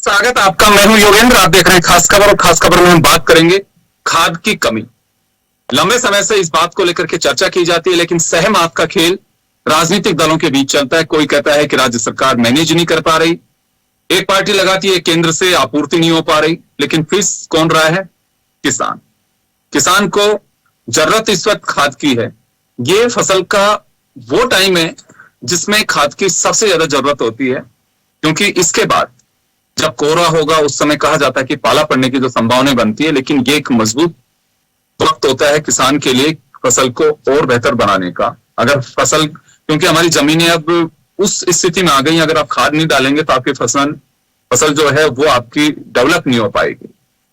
स्वागत है आपका। मैं हूं योगेंद्र, आप देख रहे हैं खास खबर। और खास खबर में हम बात करेंगे खाद की कमी। लंबे समय से इस बात को लेकर के चर्चा की जाती है, लेकिन सहम आग का खेल राजनीतिक दलों के बीच चलता है। कोई कहता है कि राज्य सरकार मैनेज नहीं कर पा रही, एक पार्टी लगाती है केंद्र से आपूर्ति नहीं हो पा रही, लेकिन फीस कौन रहा है? किसान। किसान को जरूरत इस वक्त खाद की है। ये फसल का वो टाइम है जिसमें खाद की सबसे ज्यादा जरूरत होती है, क्योंकि इसके बाद जब कोहरा होगा उस समय कहा जाता है कि पाला पड़ने की जो संभावना बनती है, लेकिन ये एक मजबूत वक्त होता है किसान के लिए फसल को और बेहतर बनाने का। अगर फसल, क्योंकि हमारी जमीनें अब उस स्थिति में आ गई, अगर आप खाद नहीं डालेंगे तो आपकी फसल फसल जो है वो आपकी डेवलप नहीं हो पाएगी।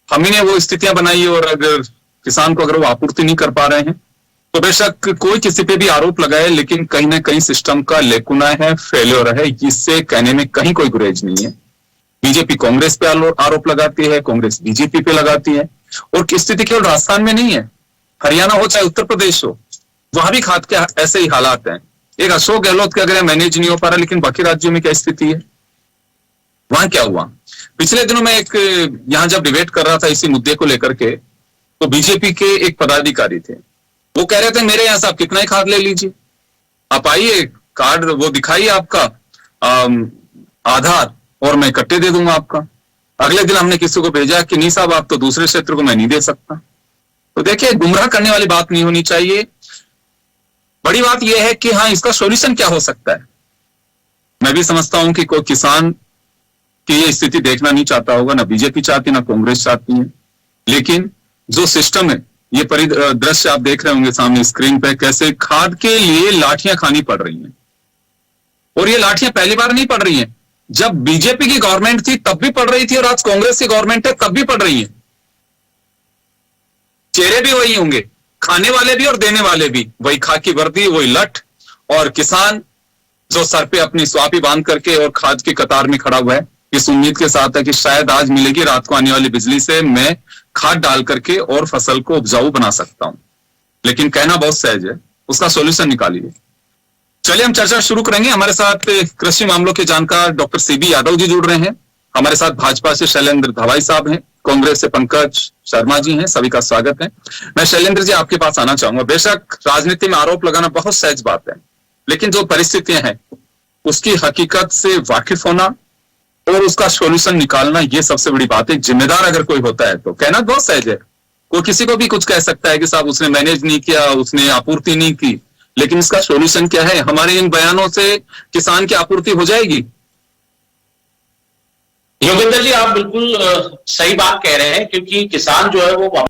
हम ही ने वो स्थितियां बनाई है, और अगर किसान को अगर वो आपूर्ति नहीं कर पा रहे हैं तो बेशक कोई किसी पे भी आरोप लगाए, लेकिन कहीं ना कहीं सिस्टम का लेकुना है, फेल्योर है, इससे कहने में कहीं कोई गुरेज नहीं है। बीजेपी कांग्रेस पे आरोप लगाती है, कांग्रेस बीजेपी पे लगाती है। और स्थिति केवल राजस्थान में नहीं है, हरियाणा हो चाहे उत्तर प्रदेश हो, वहां भी खाद के ऐसे ही हालात हैं। एक अशोक गहलोत के अगर मैनेज नहीं हो पा रहा, लेकिन बाकी राज्यों में क्या स्थिति है? वहां क्या हुआ? पिछले दिनों में एक यहां जब डिबेट कर रहा था इसी मुद्दे को लेकर के, तो बीजेपी के एक पदाधिकारी थे, वो कह रहे थे मेरे यहां से आप कितना ही खाद ले लीजिए, आप आइए, कार्ड वो दिखाइए आपका आधार, और मैं कट्टे दे दूंगा आपका। अगले दिन हमने किसी को भेजा कि नहीं साहब, आप तो दूसरे क्षेत्र को मैं नहीं दे सकता। तो देखिए, गुमराह करने वाली बात नहीं होनी चाहिए। बड़ी बात यह है कि हाँ, इसका सॉल्यूशन क्या हो सकता है। मैं भी समझता हूं कि कोई किसान की ये स्थिति देखना नहीं चाहता होगा, ना बीजेपी चाहती, ना कांग्रेस चाहती है। लेकिन जो सिस्टम है, ये दृश्य आप देख रहे होंगे सामने स्क्रीन पे, कैसे खाद के लिए लाठियां खानी पड़ रही हैं। और ये लाठियां पहली बार नहीं पड़ रही हैं, जब बीजेपी की गवर्नमेंट थी तब भी पड़ रही थी, और आज कांग्रेस की गवर्नमेंट है तब भी पड़ रही है। चेहरे भी वही होंगे, खाने वाले भी और देने वाले भी, वही खाकी वर्दी, वही लठ, और किसान जो सर पे अपनी स्वापी बांध करके और खाद की कतार में खड़ा हुआ है, इस उम्मीद के साथ है कि शायद आज मिलेगी रात को आने वाली बिजली से मैं खाद डाल करके और फसल को उपजाऊ बना सकता हूं। लेकिन कहना बहुत सहज है, उसका सोल्यूशन निकालिए। चलिए हम चर्चा शुरू करेंगे। हमारे साथ कृषि मामलों के जानकार डॉक्टर सीबी यादव जी जुड़ रहे हैं। हमारे साथ भाजपा से शैलेंद्र धवाई साहब हैं, कांग्रेस से पंकज शर्मा जी हैं। सभी का स्वागत है। मैं शैलेंद्र जी आपके पास आना चाहूंगा। बेशक राजनीति में आरोप लगाना बहुत सहज बात है, लेकिन जो परिस्थितियां हैं उसकी हकीकत से वाकिफ होना और उसका सोल्यूशन निकालना, ये सबसे बड़ी बात है। जिम्मेदार अगर कोई होता है तो कहना बहुत सहज है, कोई किसी को भी कुछ कह सकता है कि साहब उसने मैनेज नहीं किया, उसने आपूर्ति नहीं की, लेकिन इसका सॉल्यूशन क्या है? हमारे इन बयानों से किसान की आपूर्ति हो जाएगी? योगेंद्र जी, आप बिल्कुल सही बात कह रहे हैं, क्योंकि किसान जो है वो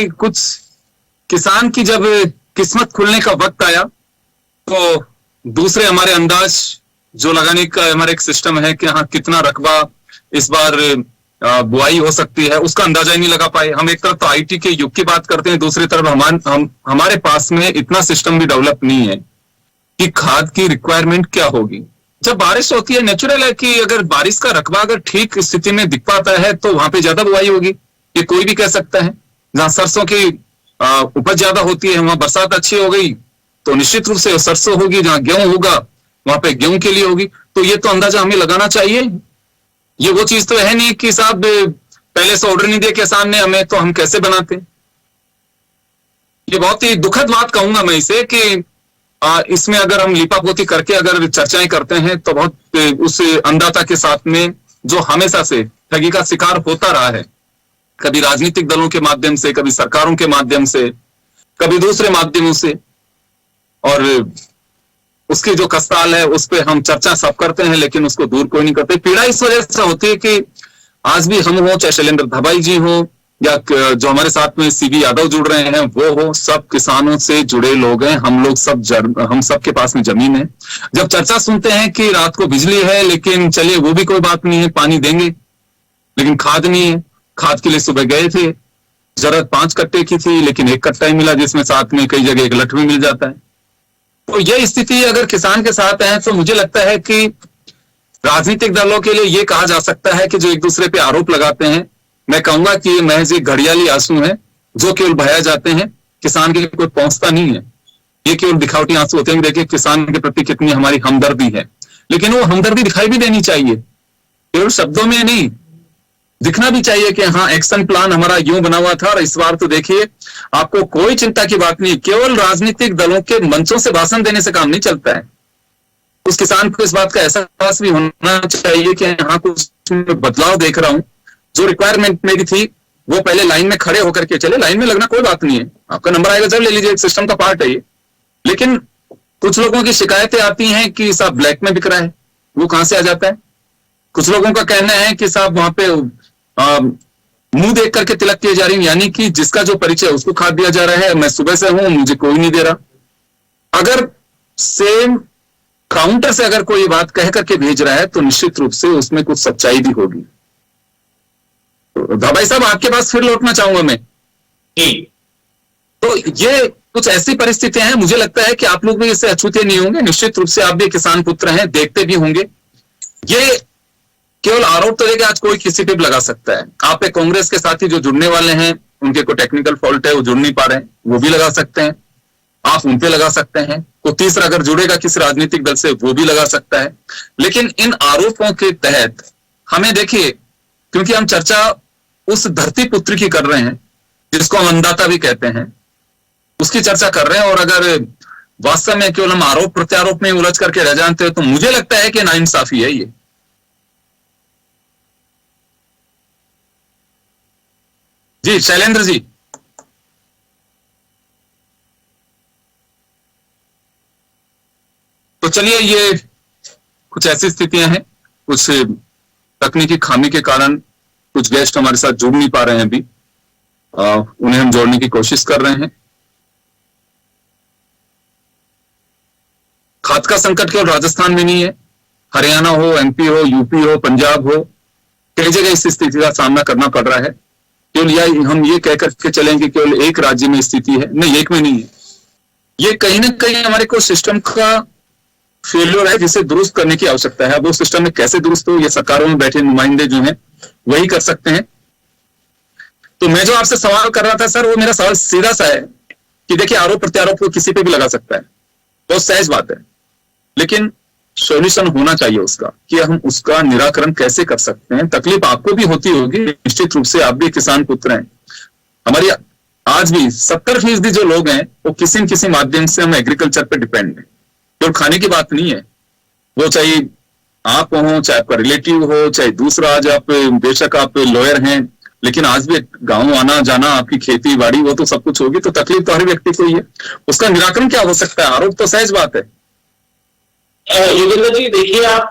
कुछ किसान की जब किस्मत खुलने का वक्त आया तो दूसरे हमारे अंदाज जो लगाने का हमारा एक सिस्टम है कि हाँ कितना रकबा इस बार बुआई हो सकती है, उसका अंदाजा ही नहीं लगा पाए। हम एक तरफ तो आईटी के युग की बात करते हैं, दूसरी तरफ हमारे पास में इतना सिस्टम भी डेवलप नहीं है कि खाद की रिक्वायरमेंट क्या होगी। जब बारिश होती है, नेचुरल है कि अगर बारिश का रकबा अगर ठीक स्थिति में दिख पाता है तो वहां पे ज्यादा बुआई होगी, ये कोई भी कह सकता है। जहां सरसों की उपज ज्यादा होती है वहां बरसात अच्छी हो गई तो निश्चित रूप से सरसों होगी, जहां गेहूं होगा वहां पे गेहूं के लिए होगी। तो ये तो अंदाजा हमें लगाना चाहिए। ये वो चीज तो है नहीं कि साहब पहले से ऑर्डर नहीं दिया किसान ने हमें, तो हम कैसे बनाते। ये बहुत ही दुखद बात कहूंगा मैं इसे कि इसमें अगर हम लिपापोती करके अगर चर्चाएं करते हैं तो बहुत उस अंधता के साथ में जो हमेशा से ठगी का शिकार होता रहा है, कभी राजनीतिक दलों के माध्यम से, कभी सरकारों के माध्यम से, कभी दूसरे माध्यमों से, और उसकी जो कस्ताल है उस पर हम चर्चा सब करते हैं लेकिन उसको दूर कोई नहीं करते। पीड़ा इस वजह से होती है कि आज भी हम हो, चाहे शैलेंद्र धबाई जी हो या जो हमारे साथ में सीबी यादव जुड़ रहे हैं वो हो, सब किसानों से जुड़े लोग हैं। हम लोग सब हम सब के पास में जमीन है। जब चर्चा सुनते हैं कि रात को बिजली है लेकिन चलिए वो भी कोई बात नहीं है, पानी देंगे, लेकिन खाद नहीं है। खाद के लिए सुबह गए थे, जरूरत 5 कट्टे की थी लेकिन 1 कट्टा ही मिला, जिसमें साथ में कई जगह 1 लठ भी मिल जाता है। तो ये स्थिति अगर किसान के साथ है तो मुझे लगता है कि राजनीतिक दलों के लिए ये कहा जा सकता है कि जो एक दूसरे पे आरोप लगाते हैं, मैं कहूंगा कि ये महज एक घड़ियाली आंसू है जो केवल बहाया जाते हैं, किसान के कोई पहुंचता नहीं है। ये केवल दिखावटी आंसू होते हैं। देखिए किसान के प्रति कितनी हमारी हमदर्दी है, लेकिन वो हमदर्दी दिखाई भी देनी चाहिए, केवल शब्दों में नहीं, दिखना भी चाहिए कि हाँ एक्शन प्लान हमारा यूं बना हुआ था। और इस बार तो देखिए आपको कोई चिंता की बात नहीं, केवल राजनीतिक दलों के मंचों से भाषण देने से काम नहीं चलता है। उस किसान को इस बात का एहसास भी होना चाहिए कि हाँ कुछ बदलाव देख रहा हूं। जो रिक्वायरमेंट मेरी थी वो पहले लाइन में खड़े होकर के चले, लाइन में लगना कोई बात नहीं है, आपका नंबर आएगा जब ले लीजिए, एक सिस्टम का पार्ट है ये। लेकिन कुछ लोगों की शिकायतें आती हैं कि साहब ब्लैक में बिक रहा है, वो कहां से आ जाता है। कुछ लोगों का कहना है कि साहब वहां पे मुंह देख करके तिलक किए जा रही है, यानी कि जिसका जो परिचय उसको खाद दिया जा रहा है, मैं सुबह से हूं मुझे कोई नहीं दे रहा। अगर सेम काउंटर से अगर कोई बात कह करके भेज रहा है तो निश्चित रूप से उसमें कुछ सच्चाई भी होगी। तो भाई साहब आपके पास फिर लौटना चाहूंगा मैं। तो ये कुछ ऐसी परिस्थितियां हैं, मुझे लगता है कि आप लोग भी इससे अछूते नहीं होंगे। निश्चित रूप से आप भी किसान पुत्र हैं, देखते भी होंगे। ये केवल आरोप तो देखिए आज कोई किसी पे भी लगा सकता है। आप एक कांग्रेस के साथी जो जुड़ने वाले हैं उनके कोई टेक्निकल फॉल्ट है, वो जुड़ नहीं पा रहे हैं, वो भी लगा सकते हैं, आप उन पे लगा सकते हैं। कोई तीसरा अगर जुड़ेगा किसी राजनीतिक दल से वो भी लगा सकता है। लेकिन इन आरोपों के तहत हमें देखिए, क्योंकि हम चर्चा उस धरती पुत्र की कर रहे हैं जिसको हम अन्नदाता भी कहते हैं, उसकी चर्चा कर रहे हैं। और अगर वास्तव में केवल हम आरोप प्रत्यारोप में उलझ करके रह जानते हैं तो मुझे लगता है कि नाइंसाफी है ये। जी शैलेंद्र जी। तो चलिए, ये कुछ ऐसी स्थितियां हैं, कुछ तकनीकी खामी के कारण कुछ गेस्ट हमारे साथ जुड़ नहीं पा रहे हैं अभी, उन्हें हम जोड़ने की कोशिश कर रहे हैं। खाद का संकट केवल राजस्थान में नहीं है, हरियाणा हो, एमपी हो, यूपी हो, पंजाब हो, कई जगह इस स्थिति का सामना करना पड़ रहा है। केवल यह हम ये कह करके चलेंगे केवल एक राज्य में स्थिति है, नहीं, एक में नहीं है। ये कहीं ना कहीं हमारे को सिस्टम का फेलियर है जिसे दुरुस्त करने की आवश्यकता है। अब वो सिस्टम में कैसे दुरुस्त हो, ये सरकारों में बैठे नुमाइंदे जो हैं वही कर सकते हैं। तो मैं जो आपसे सवाल कर रहा था सर, वो मेरा सवाल सीधा सा है कि देखिए आरोप प्रत्यारोप को किसी पे भी लगा सकता है, बहुत सहज बात है, लेकिन सॉल्यूशन होना चाहिए उसका कि हम उसका निराकरण कैसे कर सकते हैं। तकलीफ आपको भी होती होगी, निश्चित रूप से आप भी किसान पुत्र हैं। हमारी आज भी 70% जो लोग हैं वो किसी न किसी माध्यम से हम एग्रीकल्चर पे डिपेंड है। केवल खाने की बात नहीं है, वो चाहे आप हो, चाहे आपका रिलेटिव हो, चाहे दूसरा, आज आप बेशक आप लॉयर हैं, लेकिन आज भी गांव आना जाना, आपकी खेती बाड़ी, वो तो सब कुछ होगी। तो तकलीफ तो हर व्यक्ति को ही है, उसका निराकरण क्या हो सकता है। आरोप तो सहज बात है। योगेंद्र जी देखिए, आप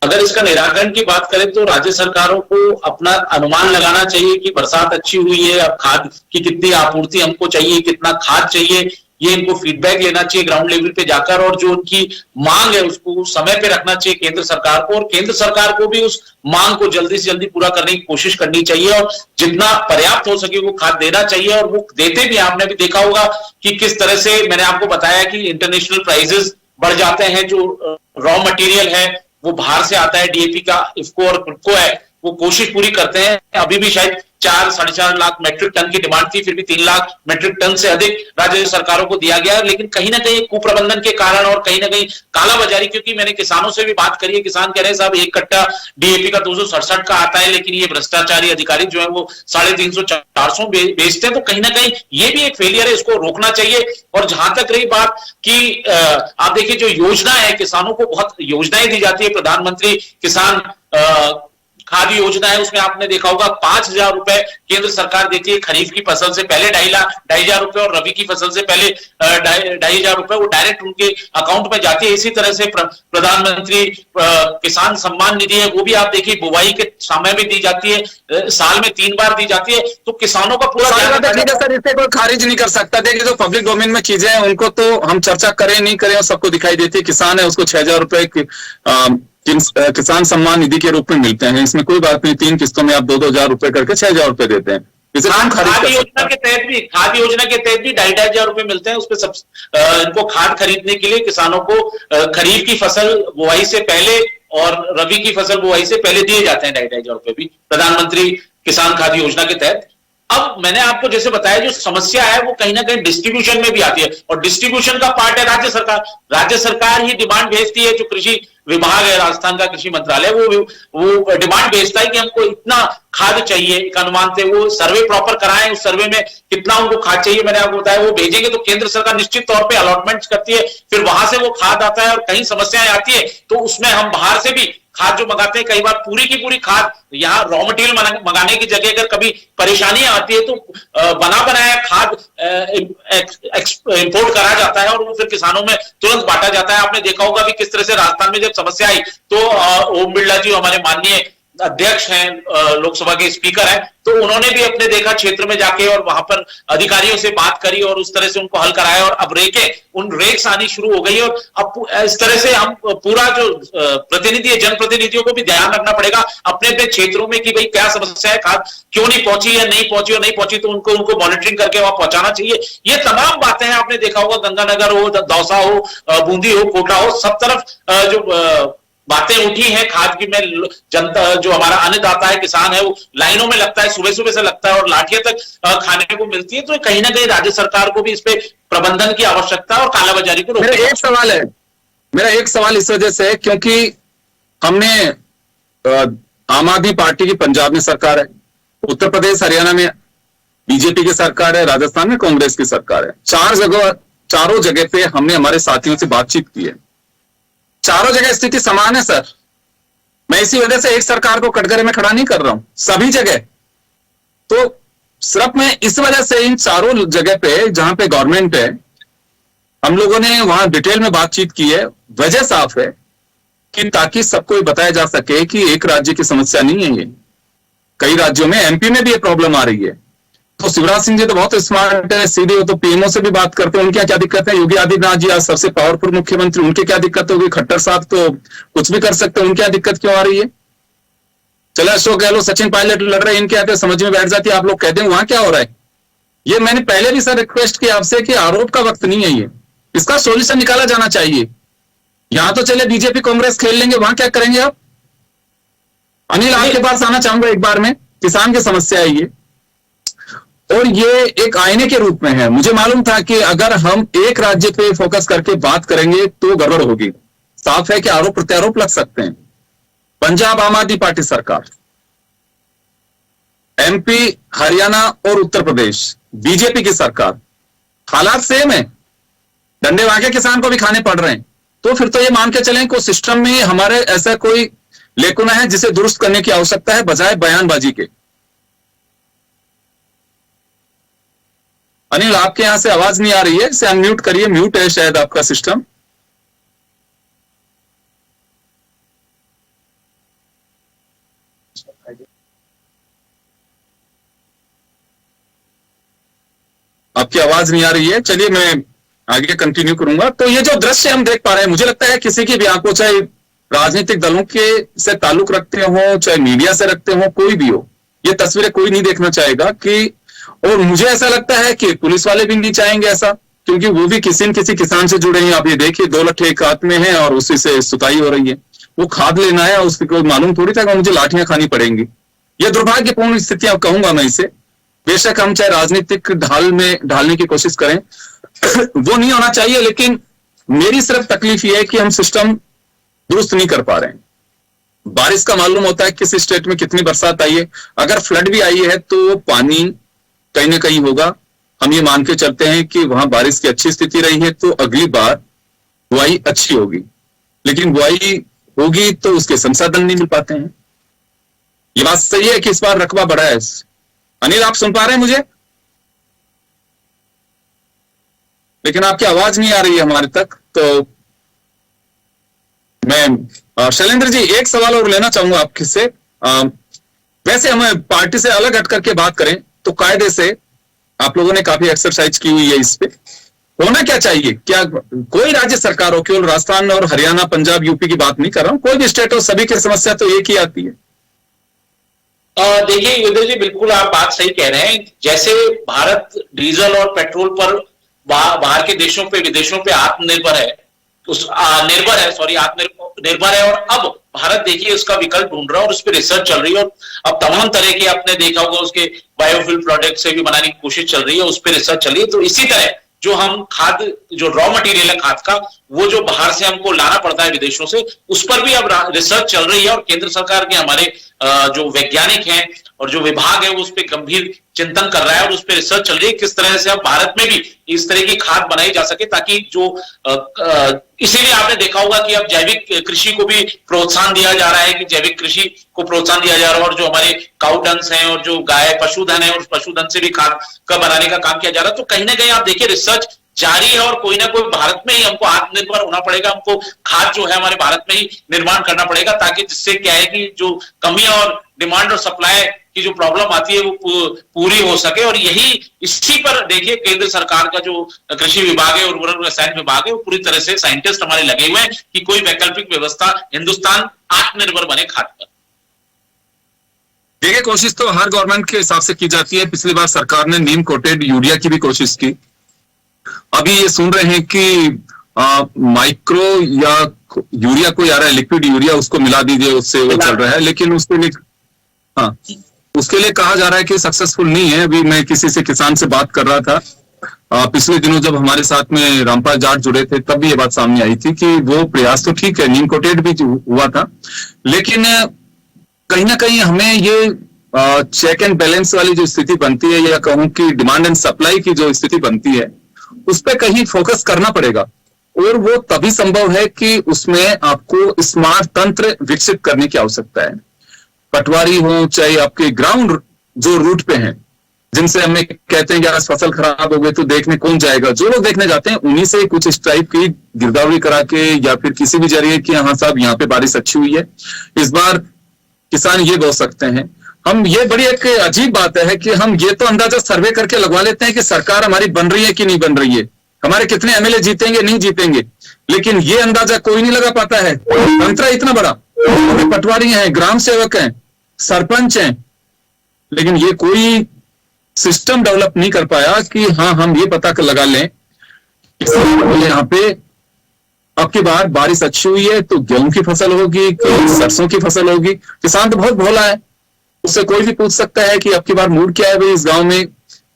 अगर इसका निराकरण की बात करें तो राज्य सरकारों को अपना अनुमान लगाना चाहिए कि बरसात अच्छी हुई है, अब खाद की कितनी आपूर्ति हमको चाहिए, कितना खाद चाहिए, ये इनको फीडबैक लेना चाहिए ग्राउंड लेवल पे जाकर, और जो उनकी मांग है उसको समय पे रखना चाहिए केंद्र सरकार को, और केंद्र सरकार को भी उस मांग को जल्दी से जल्दी पूरा करने की कोशिश करनी चाहिए, और जितना पर्याप्त हो सके वो खाद देना चाहिए। और वो देते भी, आपने भी देखा होगा कि किस तरह से, मैंने आपको बताया कि इंटरनेशनल प्राइसेस बढ़ जाते हैं, जो रॉ मटेरियल है वो बाहर से आता है, डीएपी का, इफको और क्रिप्को है, वो कोशिश पूरी करते हैं। अभी भी शायद 4-4.5 लाख मेट्रिक टन की डिमांड थी, फिर भी 3 लाख मेट्रिक टन से अधिक राज्य सरकारों को दिया गया, लेकिन कहीं ना कहीं कुप्रबंधन के कारण और कहीं ना कहीं काला बाजारी, क्योंकि मैंने किसानों से भी बात करी है, किसान कह रहे हैं साहब एक कट्टा डीएपी का 267 का आता है, लेकिन ये भ्रष्टाचारी अधिकारी जो है वो 350-400 बेचते हैं, तो कहीं ना कहीं ये भी एक फेलियर है, इसको रोकना चाहिए। और जहां तक रही बात कि आप देखिए जो योजना है, किसानों को बहुत योजनाएं दी जाती है, प्रधानमंत्री किसान खाद योजना है, उसमें आपने देखा होगा 5,000 रुपए केंद्र सरकार देती है खरीफ की फसल से पहले, 2,500 रुपए, और रबी की फसल से पहले 2,500 रुपए वो डायरेक्ट उनके अकाउंट में जाती है। इसी तरह से प्रधानमंत्री किसान सम्मान निधि है, वो भी आप देखिए बुआई के समय में दी जाती है, साल में 3 बार दी जाती है, तो किसानों का पूरा सर इसे कोई खारिज नहीं कर सकता। देखिए जो पब्लिक डोमेन में चीजें हैं उनको तो हम चर्चा करें नहीं करें और सबको दिखाई देती है। किसान है उसको 6,000 रुपए किसान सम्मान निधि के रूप में मिलते हैं, इसमें कोई बात नहीं, 3 किस्तों में आप 2-2 हजार रुपए करके 6,000 रुपए देते हैं। खाद योजना के तहत भी 2,500 रुपए मिलते हैं, उसपे सब इनको खाद खरीदने के लिए किसानों को खरीफ की फसल बुआई से पहले और रबी की फसल बुआई से पहले दिए जाते हैं 2,500 रुपए भी प्रधानमंत्री किसान खाद योजना के तहत। अब मैंने आपको जैसे बताया जो समस्या है वो कहीं ना कहीं डिस्ट्रीब्यूशन में भी आती है, और डिस्ट्रीब्यूशन का पार्ट है राज्य सरकार। राज्य सरकार ही डिमांड भेजती है, जो कृषि विभाग है राजस्थान का कृषि मंत्रालय, वो डिमांड भेजता है कि हमको इतना खाद चाहिए, एक अनुमान से वो सर्वे प्रॉपर कराएं, उस सर्वे में कितना उनको खाद चाहिए मैंने आपको बताया, वो भेजेंगे तो केंद्र सरकार निश्चित तौर पे अलॉटमेंट करती है, फिर वहां से वो खाद आता है, और कहीं समस्याएं आती है तो उसमें हम बाहर से भी खाद जो मंगाते हैं, कई बार पूरी की पूरी खाद, यहाँ रॉ मटेरियल मंगाने की जगह अगर कभी परेशानियां आती है तो बना बनाया खाद इंपोर्ट करा जाता है, और वो फिर किसानों में तुरंत बांटा जाता है। आपने देखा होगा भी किस तरह से राजस्थान में जब समस्या आई तो ओम बिरला जी हमारे माननीय अध्यक्ष हैं, लोकसभा के स्पीकर हैं, तो उन्होंने भी अपने देखा क्षेत्र में जाके और वहां पर अधिकारियों से बात करी और उस तरह से उनको हल कराया, और अब रेक्स आनी शुरू हो गई। और अब इस तरह से हम पूरा जो प्रतिनिधि, जनप्रतिनिधियों को भी ध्यान रखना पड़ेगा अपने अपने क्षेत्रों में कि भाई क्या समस्या है, खाद क्यों नहीं पहुंची या नहीं पहुंची, और नहीं पहुंची तो उनको मॉनिटरिंग करके वहां पहुंचाना चाहिए। ये तमाम बातें हैं, आपने देखा होगा गंगानगर हो, दौसा हो, बूंदी हो, कोटा हो, सब तरफ जो बातें उठी हैं खाद की, में जनता जो हमारा अन्नदाता है, किसान है, वो लाइनों में लगता है, सुबह सुबह से लगता है और लाठियां तक खाने को मिलती है। तो कहीं ना कहीं राज्य सरकार को भी इस पे प्रबंधन की आवश्यकता और कालाबाजारी को रोकने। मेरा एक सवाल इस वजह से है क्योंकि हमने आम आदमी पार्टी की पंजाब में सरकार है, उत्तर प्रदेश हरियाणा में बीजेपी की सरकार है, राजस्थान में कांग्रेस की सरकार है। चारों जगह पे हमने हमारे साथियों से बातचीत की है, चारों जगह स्थिति समान है सर। मैं इसी वजह से एक सरकार को कटघरे में खड़ा नहीं कर रहा हूं, सभी जगह। तो सिर्फ मैं इस वजह से इन चारों जगह पे जहां पे गवर्नमेंट है, हम लोगों ने वहां डिटेल में बातचीत की है। वजह साफ है कि ताकि सबको बताया जा सके कि एक राज्य की समस्या नहीं है ये, कई राज्यों में, एमपी में भी ये प्रॉब्लम आ रही है। तो शिवराज सिंह जी तो बहुत स्मार्ट है, सीधे वो तो पीएमओ से भी बात करते हैं, उनकी क्या दिक्कत है। योगी आदित्यनाथ जी आज सबसे पावरफुल मुख्यमंत्री, उनकी क्या दिक्कत होगी। खट्टर साहब तो कुछ भी कर सकते हैं, उनकी क्या दिक्कत क्यों आ रही है। चले अशोक गहलोत, सचिन पायलट लड़ रहे हैं, इनके आते समझ में बैठ जाती है। आप लोग कहते हैं वहां क्या हो रहा है। ये मैंने पहले भी सर रिक्वेस्ट की आपसे कि आरोप का वक्त नहीं है ये, इसका सोल्यूशन निकाला जाना चाहिए। यहां तो चले बीजेपी कांग्रेस खेल लेंगे, वहां क्या करेंगे आप। अनिल आपके पास आना चाहूंगा एक बार में, किसान की समस्या है ये, और ये एक आईने के रूप में है। मुझे मालूम था कि अगर हम एक राज्य पे फोकस करके बात करेंगे तो गड़बड़ होगी। साफ है कि आरोप प्रत्यारोप लग सकते हैं। पंजाब आम आदमी पार्टी सरकार, एमपी, हरियाणा और उत्तर प्रदेश बीजेपी की सरकार, हालात सेम है, डंडे वाके किसान को भी खाने पड़ रहे हैं। तो फिर तो ये मान के चलें कि सिस्टम में हमारे ऐसा कोई लेकुना है जिसे दुरुस्त करने की आवश्यकता है, बजाय बयानबाजी के। अनिल आपके यहां से आवाज नहीं आ रही है, इसे अनम्यूट करिए, म्यूट है शायद आपका सिस्टम। आपकी आवाज नहीं आ रही है, चलिए मैं आगे कंटिन्यू करूंगा। तो ये जो दृश्य हम देख पा रहे हैं, मुझे लगता है किसी की भी आंखों, चाहे राजनीतिक दलों के से ताल्लुक रखते हो, चाहे मीडिया से रखते हो, कोई भी हो, ये तस्वीरें कोई नहीं देखना चाहेगा कि, और मुझे ऐसा लगता है कि पुलिस वाले भी नहीं चाहेंगे ऐसा, क्योंकि वो भी किसी न किसी किसान से जुड़े हैं। आप ये देखिए, 2 लट्ठे एक हाथ में है और उसी से सुताई हो रही है। वो खाद लेना है, उसको मालूम थोड़ी था कि मुझे लाठियां खानी पड़ेंगी। ये दुर्भाग्यपूर्ण स्थितियां कहूंगा मैं इसे। बेशक हम चाहे राजनीतिक ढाल में ढालने की कोशिश करें वो नहीं होना चाहिए, लेकिन मेरी सिर्फ तकलीफ ये है कि हम सिस्टम दुरुस्त नहीं कर पा रहे हैं। बारिश का मालूम होता है किस स्टेट में कितनी बरसात आई है, अगर फ्लड भी आई है तो पानी कहीं ना कहीं होगा। हम ये मान के चलते हैं कि वहां बारिश की अच्छी स्थिति रही है तो अगली बार बुआई अच्छी होगी, लेकिन बुआई होगी तो उसके संसाधन नहीं मिल पाते हैं। ये बात सही है कि इस बार रकबा बढ़ा है। अनिल, आप सुन पा रहे हैं मुझे? लेकिन आपकी आवाज नहीं आ रही है हमारे तक। तो मैं शैलेंद्र जी एक सवाल और लेना चाहूंगा आपके से। वैसे हम पार्टी से अलग हट करके बात करें तो कायदे से आप लोगों ने काफी एक्सरसाइज की हुई है इस पे, होना क्या चाहिए? क्या कोई राज्य सरकार हो, केवल राजस्थान और हरियाणा, पंजाब, यूपी की बात नहीं कर रहा हूं, कोई भी स्टेट हो, सभी की समस्या तो एक ही आती है। देखिए युद्धेश जी, बिल्कुल आप बात सही कह रहे हैं। जैसे भारत डीजल और पेट्रोल पर बाहर के देशों पे, विदेशों पे आत्मनिर्भर है, आत्मनिर्भर है, और अब भारत देखिए उसका विकल्प ढूंढ रहा है और उस पर रिसर्च चल रही है। और अब तमाम तरह के, आपने देखा होगा, उसके बायोफ्यूल प्रोडक्ट से भी बनाने की कोशिश चल रही है, उस पर रिसर्च चल रही है। तो इसी तरह जो हम खाद, जो रॉ मटेरियल है खाद का, वो जो बाहर से हमको लाना पड़ता है विदेशों से, उस पर भी अब रिसर्च चल रही है। और केंद्र सरकार के हमारे जो वैज्ञानिक हैं और जो विभाग है वो उस पर गंभीर चिंतन कर रहा है और उस पर रिसर्च चल रही है किस तरह से अब भारत में भी इस तरह की खाद बनाई जा सके, ताकि जो इसीलिए आपने देखा होगा कि अब जैविक कृषि को भी प्रोत्साहन दिया जा रहा है, कि जैविक कृषि को प्रोत्साहन दिया जा रहा है, और जो हमारे काउ डंग्स हैं और जो गाय पशुधन है, और पशुधन से भी खाद का बनाने का काम किया जा रहा है। तो कहीं ना कहीं आप देखिए रिसर्च जारी है और कोई ना कोई भारत में ही हमको आत्मनिर्भर होना पड़ेगा। हमको खाद जो है हमारे भारत में ही निर्माण करना पड़ेगा, ताकि जिससे क्या है कि जो कमी और डिमांड और सप्लाई की जो प्रॉब्लम आती है वो पूरी हो सके। और यही, इसी पर देखिए केंद्र सरकार का जो कृषि विभाग है, उर्वरक रसायन विभाग है, वो पूरी तरह से साइंटिस्ट हमारे लगे हुए हैं कि कोई वैकल्पिक व्यवस्था, हिंदुस्तान आत्मनिर्भर बने खाद पर। देखिए, कोशिश तो हर गवर्नमेंट के हिसाब से की जाती है। पिछली बार सरकार ने नीम कोटेड यूरिया की भी कोशिश की। अभी ये सुन रहे हैं कि माइक्रो या यूरिया कोई आ रहा है, लिक्विड यूरिया, उसको मिला दीजिए, उससे वो चल रहा है। लेकिन उसके लिए, हाँ, उसके लिए कहा जा रहा है कि सक्सेसफुल नहीं है। अभी मैं किसी से, किसान से बात कर रहा था पिछले दिनों, जब हमारे साथ में रामपाल जाट जुड़े थे, तब भी ये बात सामने आई थी कि वो प्रयास तो ठीक है, नीम कोटेड भी हुआ था, लेकिन कहीं ना कहीं हमें ये चेक एंड बैलेंस वाली जो स्थिति बनती है, या कहूं कि डिमांड एंड सप्लाई की जो स्थिति बनती है, उस पर कहीं फोकस करना पड़ेगा। और वो तभी संभव है कि उसमें आपको स्मार्ट तंत्र विकसित करने की आवश्यकता है। पटवारी हो, चाहे आपके ग्राउंड जो रूट पे हैं, जिनसे हमें कहते हैं कि आज फसल खराब हो गई तो देखने कौन जाएगा, जो लोग देखने जाते हैं उन्हीं से कुछ इस टाइप की गिरदावरी करा के, या फिर किसी भी जरिए कि हाँ साहब यहाँ पे बारिश अच्छी हुई है, इस बार किसान ये बो सकते हैं। हम, ये बड़ी एक अजीब बात है कि हम ये तो अंदाजा सर्वे करके लगवा लेते हैं कि सरकार हमारी बन रही है कि नहीं बन रही है, हमारे कितने एमएलए जीतेंगे नहीं जीतेंगे, लेकिन ये अंदाजा कोई नहीं लगा पाता है। तंत्र इतना बड़ा, पटवारी हैं, ग्राम सेवक हैं, सरपंच हैं, लेकिन ये कोई सिस्टम डेवलप नहीं कर पाया कि हाँ हम ये पता कर लगा लें यहाँ पे अब की बार बारिश अच्छी हुई है तो गेहूं की फसल होगी कि सरसों की फसल होगी। किसान तो बहुत भोला है, उससे कोई भी पूछ सकता है कि अब की बार मूड क्या है भाई, इस गांव में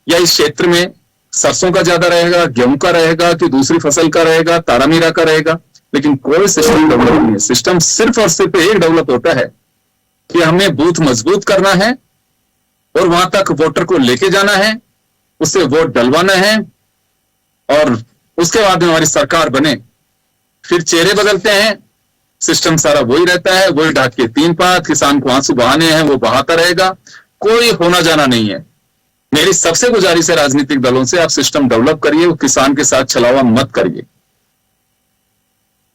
या इस क्षेत्र में सरसों का ज्यादा रहेगा, गेहूं का रहेगा, कि दूसरी फसल का रहेगा, तारामीरा का रहेगा, लेकिन कोई सिस्टम डेवलप नहीं है। सिस्टम सिर्फ और सिर्फ एक डेवलप होता है कि हमें बूथ मजबूत करना है और वहां तक वोटर को लेके जाना है, उससे वोट डलवाना है, और उसके बाद में हमारी सरकार बने। फिर चेहरे बदलते हैं, सिस्टम सारा वही रहता है, वही ढाक के 3 पात, किसान को आंसू बहाने हैं वो बहाता रहेगा, कोई होना जाना नहीं है। मेरी सबसे गुजारिश है राजनीतिक दलों से, आप सिस्टम डेवलप करिए, वो किसान के साथ छलावा मत करिए।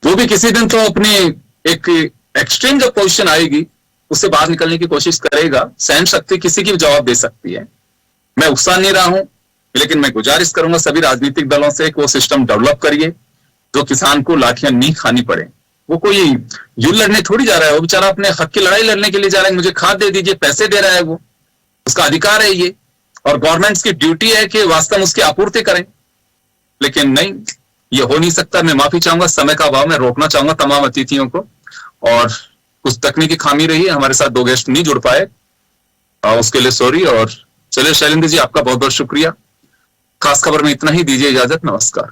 वो भी किसी दिन तो अपनी एक एक्सट्रीम जब पोजीशन आएगी उससे बाहर निकलने की कोशिश करेगा। सहन शक्ति किसी की भी जवाब दे सकती है। मैं उकसा नहीं रहा हूं, लेकिन मैं गुजारिश करूंगा सभी राजनीतिक दलों से कि वो सिस्टम डेवलप करिए जो किसान को लाठियां नहीं खानी पड़े। वो कोई युद्ध लड़ने थोड़ी जा रहा है, वो बेचारा अपने हक की लड़ाई लड़ने के लिए जा रहा है। मुझे खाद दे दीजिए, पैसे दे रहा है, वो उसका अधिकार है ये, और गवर्नमेंट्स की ड्यूटी है कि वास्तव में उसकी आपूर्ति करें। लेकिन नहीं, ये हो नहीं सकता। मैं माफी चाहूंगा, समय का अभाव, मैं रोकना चाहूंगा तमाम अतिथियों को। और कुछ तकनीकी खामी रही है, हमारे साथ 2 गेस्ट नहीं जुड़ पाए, उसके लिए सॉरी। और चलिए शैलेंद्र जी, आपका बहुत बहुत शुक्रिया। खास खबर में इतना ही, दीजिए इजाजत, नमस्कार।